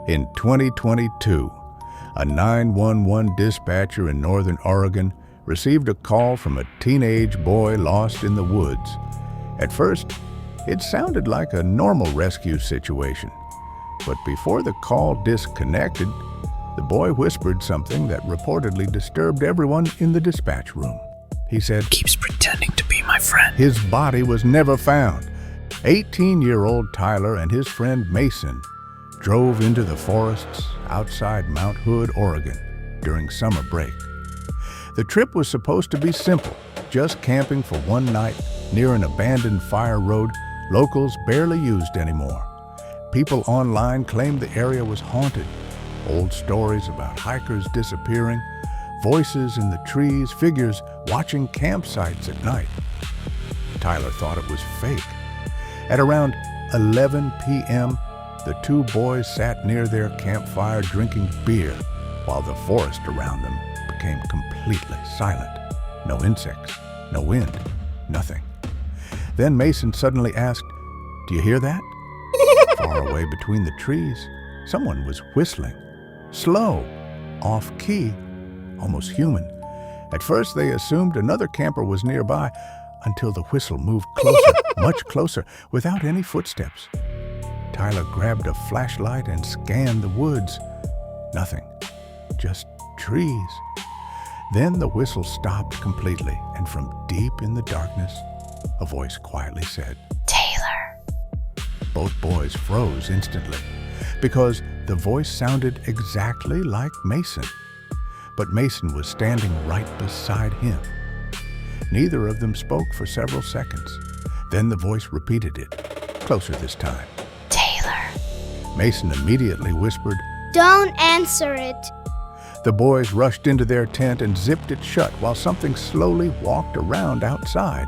In 2022, a 911 dispatcher in northern Oregon received a call from a teenage boy lost in the woods. At first, it sounded like a normal rescue situation, but before the call disconnected, the boy whispered something that reportedly disturbed everyone in the dispatch room. He said, "Keeps pretending to be my friend." His body was never found. 18-year-old Tyler and his friend Mason drove into the forests outside Mount Hood, Oregon, during summer break. The trip was supposed to be simple, just camping for one night near an abandoned fire road locals barely used anymore. People online claimed the area was haunted. Old stories about hikers disappearing, voices in the trees, figures watching campsites at night. Tyler thought it was fake. At around 11 p.m., the two boys sat near their campfire drinking beer while the forest around them became completely silent. No insects, no wind, nothing. Then Mason suddenly asked, "Do you hear that?" Far away between the trees, someone was whistling. Slow, off-key, almost human. At first they assumed another camper was nearby until the whistle moved closer, much closer, without any footsteps. Tyler grabbed a flashlight and scanned the woods. Nothing, just trees. Then the whistle stopped completely, and from deep in the darkness, a voice quietly said, "Taylor." Both boys froze instantly because the voice sounded exactly like Mason. But Mason was standing right beside him. Neither of them spoke for several seconds. Then the voice repeated it, closer this time. Mason immediately whispered, "Don't answer it." The boys rushed into their tent and zipped it shut while something slowly walked around outside.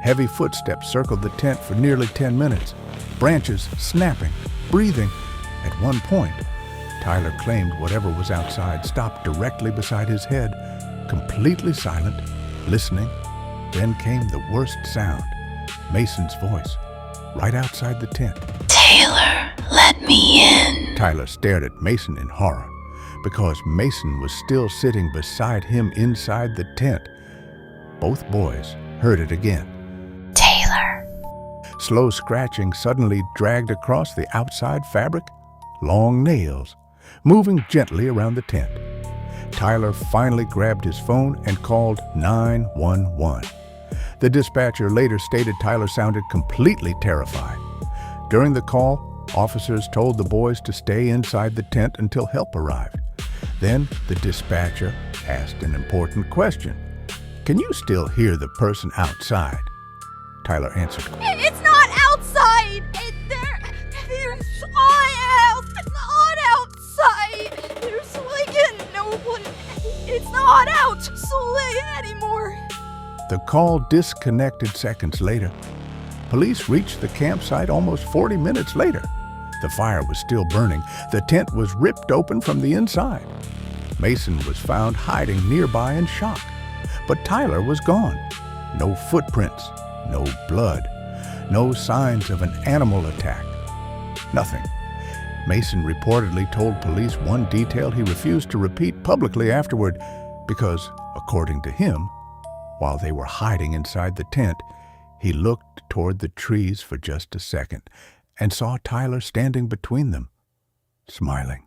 Heavy footsteps circled the tent for nearly 10 minutes, branches snapping, breathing. At one point, Tyler claimed whatever was outside stopped directly beside his head, completely silent, listening. Then came the worst sound, Mason's voice, right outside the tent. "Taylor, let me in." Tyler stared at Mason in horror because Mason was still sitting beside him inside the tent. Both boys heard it again. "Taylor." Slow scratching suddenly dragged across the outside fabric, long nails, moving gently around the tent. Tyler finally grabbed his phone and called 911. The dispatcher later stated Tyler sounded completely terrified. During the call, officers told the boys to stay inside the tent until help arrived. Then the dispatcher asked an important question. "Can you still hear the person outside?" Tyler answered, It's not outside! There's not outside! There's no one. It's not outside anymore. The call disconnected seconds later. Police reached the campsite almost 40 minutes later. The fire was still burning. The tent was ripped open from the inside. Mason was found hiding nearby in shock. But Tyler was gone. No footprints, no blood, no signs of an animal attack. Nothing. Mason reportedly told police one detail he refused to repeat publicly afterward because, according to him, while they were hiding inside the tent, he looked toward the trees for just a second and saw Tyler standing between them, smiling.